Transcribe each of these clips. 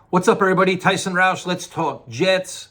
What's up, everybody? Tyson Roush. Let's talk Jets.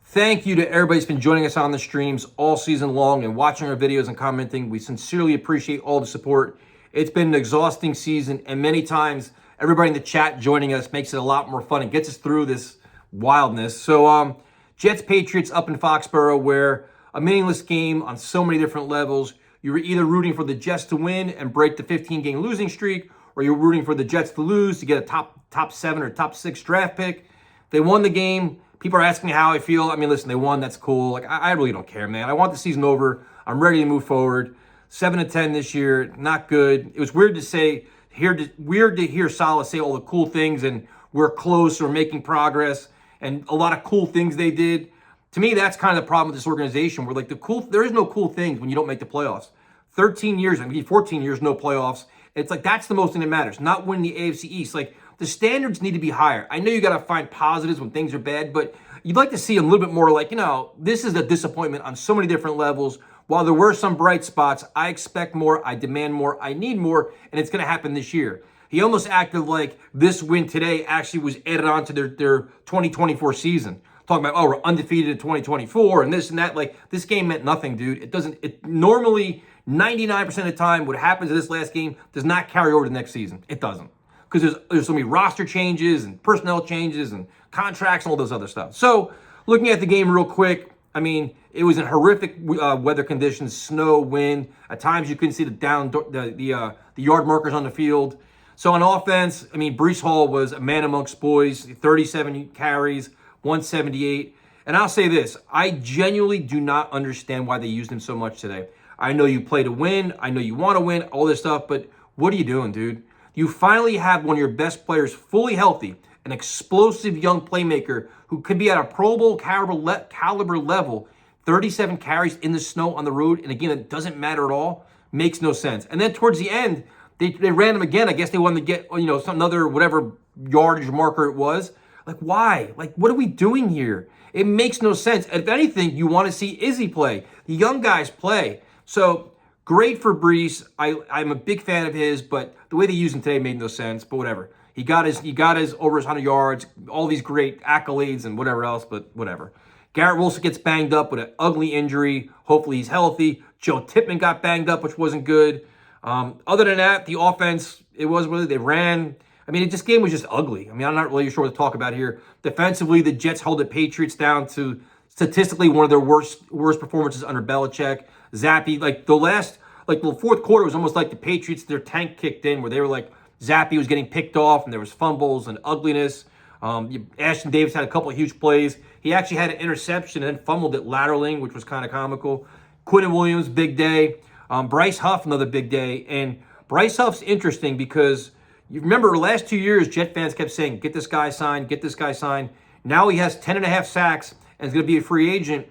Thank you to everybody who's been joining us on the streams all season long and watching our videos and commenting. We sincerely appreciate all the support. It's been an exhausting season, and many times everybody in the chat joining us makes it a lot more fun and gets us through this wildness. So, Jets Patriots up in Foxborough, where a meaningless game on so many different levels. You were either rooting for the Jets to win and break the 15-game losing streak, or you're rooting for the Jets to lose to get a top 7 or top 6 draft pick. They won the game. People are asking me how I feel. I mean, listen, they won. That's cool. Like, I really don't care, man. I want the season over. I'm ready to move forward. 7-10 this year, not good. It was weird to hear Saleh say all the cool things and we're close or making progress and a lot of cool things they did. To me, that's kind of the problem with this organization. Where there is no cool things when you don't make the playoffs. 13 years, 14 years, no playoffs. It's like that's the most thing that matters, not winning the AFC East. Like, the standards need to be higher. I know you got to find positives when things are bad, but you'd like to see a little bit more like, this is a disappointment on so many different levels. While there were some bright spots, I expect more, I demand more, I need more, and it's going to happen this year. He almost acted like this win today actually was added on to their 2024 season. Talking about, we're undefeated in 2024 and this and that. Like, this game meant nothing, dude. It normally, 99% of the time, what happens in this last game does not carry over to the next season. It doesn't. Because there's so many roster changes and personnel changes and contracts and all those other stuff. So, looking at the game real quick, I mean, it was in horrific weather conditions, snow, wind. At times, you couldn't see the yard markers on the field. So, on offense, I mean, Breece Hall was a man amongst boys, 37 carries, 178. And I'll say this, I genuinely do not understand why they used him so much today. I know you play to win. I know you want to win, all this stuff, but what are you doing, dude? You finally have one of your best players fully healthy, an explosive young playmaker who could be at a Pro Bowl caliber level, 37 carries in the snow on the road, and again, it doesn't matter at all. Makes no sense. And then towards the end, they ran him again. I guess they wanted to get, another whatever yardage marker it was. Like, why? Like, what are we doing here? It makes no sense. If anything, you want to see Izzy play. The young guys play. So, great for Breece. I'm a big fan of his, but the way they used him today made no sense. But whatever. He got his over his 100 yards, all these great accolades and whatever else, but whatever. Garrett Wilson gets banged up with an ugly injury. Hopefully he's healthy. Joe Tippmann got banged up, which wasn't good. Other than that, the offense, it was really, they ran. I mean, this game was just ugly. I mean, I'm not really sure what to talk about here. Defensively, the Jets held the Patriots down to statistically one of their worst performances under Belichick. Zappe, the fourth quarter was almost like the Patriots, their tank kicked in where they were like, Zappe was getting picked off and there was fumbles and ugliness. Ashton Davis had a couple of huge plays. He actually had an interception and then fumbled it lateraling, which was kind of comical. Quinnen Williams, big day. Bryce Huff, another big day. And Bryce Huff's interesting because you remember the last 2 years, Jet fans kept saying, get this guy signed, get this guy signed. Now he has 10 and a half sacks and is going to be a free agent.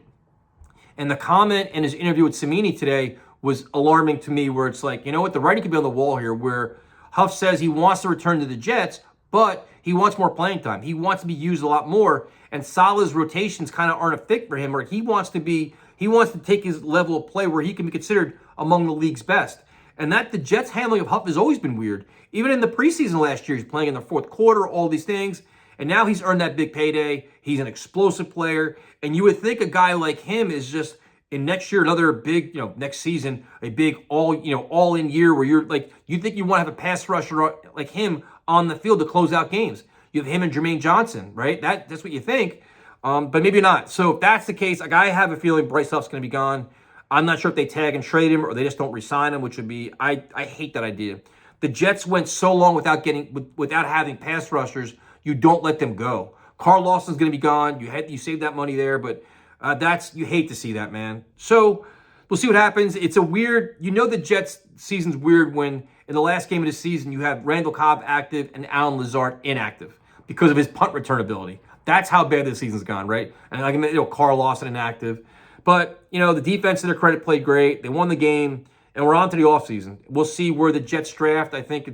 And the comment in his interview with Cimini today was alarming to me, where it's like, you know what, the writing could be on the wall here, where Huff says he wants to return to the Jets, but he wants more playing time. He wants to be used a lot more, and Saleh's rotations kind of aren't a fit for him, or he wants to take his level of play where he can be considered among the league's best. And that the Jets' handling of Huff has always been weird. Even in the preseason last year, he's playing in the fourth quarter, all these things. And now he's earned that big payday. He's an explosive player. And you would think a guy like him is just, in next year, another big, next season, a big all-in year where you think you want to have a pass rusher like him on the field to close out games. You have him and Jermaine Johnson, right? That's what you think. But maybe not. So if that's the case, I have a feeling Bryce Huff's going to be gone. I'm not sure if they tag and trade him or they just don't re-sign him, which would be, I hate that idea. The Jets went so long without having pass rushers, you don't let them go. Carl Lawson's going to be gone. You saved that money there, but you hate to see that, man. So we'll see what happens. It's a weird, the Jets season's weird when in the last game of the season you have Randall Cobb active and Alan Lazard inactive because of his punt return ability. That's how bad this season's gone, right? And Carl Lawson inactive. But, the defense, to their credit, played great. They won the game, and we're on to the offseason. We'll see where the Jets draft. I think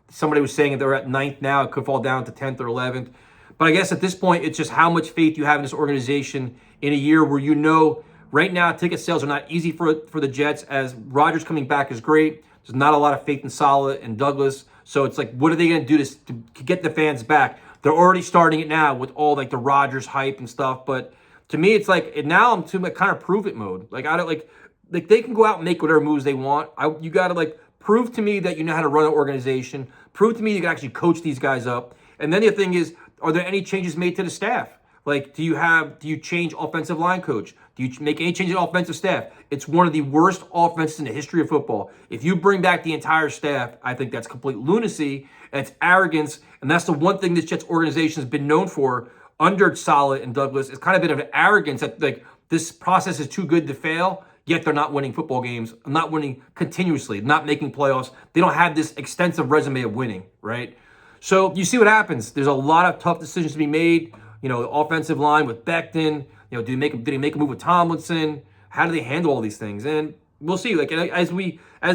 somebody was saying they're at 9th now. It could fall down to 10th or 11th. But I guess at this point, it's just how much faith you have in this organization in a year where right now ticket sales are not easy for the Jets, as Rodgers coming back is great. There's not a lot of faith in Saleh and Douglas. So it's like, what are they going to do to get the fans back? They're already starting it now with all like the Rodgers hype and stuff. But to me, it's like now I'm to like kind of prove it mode. Like I don't like they can go out and make whatever moves they want. You got to like prove to me that you know how to run an organization. Prove to me you can actually coach these guys up. And then the thing is, are there any changes made to the staff? Like, do you change offensive line coach? Do you make any changes to offensive staff? It's one of the worst offenses in the history of football. If you bring back the entire staff, I think that's complete lunacy and it's arrogance. And that's the one thing this Jets organization has been known for under Saleh and Douglas. It's kind of a bit of an arrogance that like this process is too good to fail, yet they're not winning football games, not winning continuously, not making playoffs. They don't have this extensive resume of winning, right? So you see what happens. There's a lot of tough decisions to be made. You know, the offensive line with Becton. You know, did he make a move with Tomlinson? How do they handle all these things? And we'll see. Like as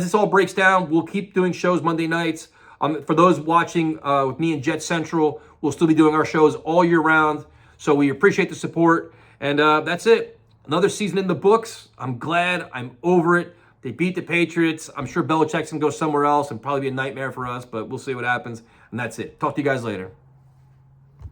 this all breaks down, we'll keep doing shows Monday nights. For those watching with me and Jet Central, we'll still be doing our shows all year round. So we appreciate the support. And that's it. Another season in the books. I'm glad. I'm over it. They beat the Patriots. I'm sure Belichick's going to go somewhere else and probably be a nightmare for us, but we'll see what happens. And that's it. Talk to you guys later.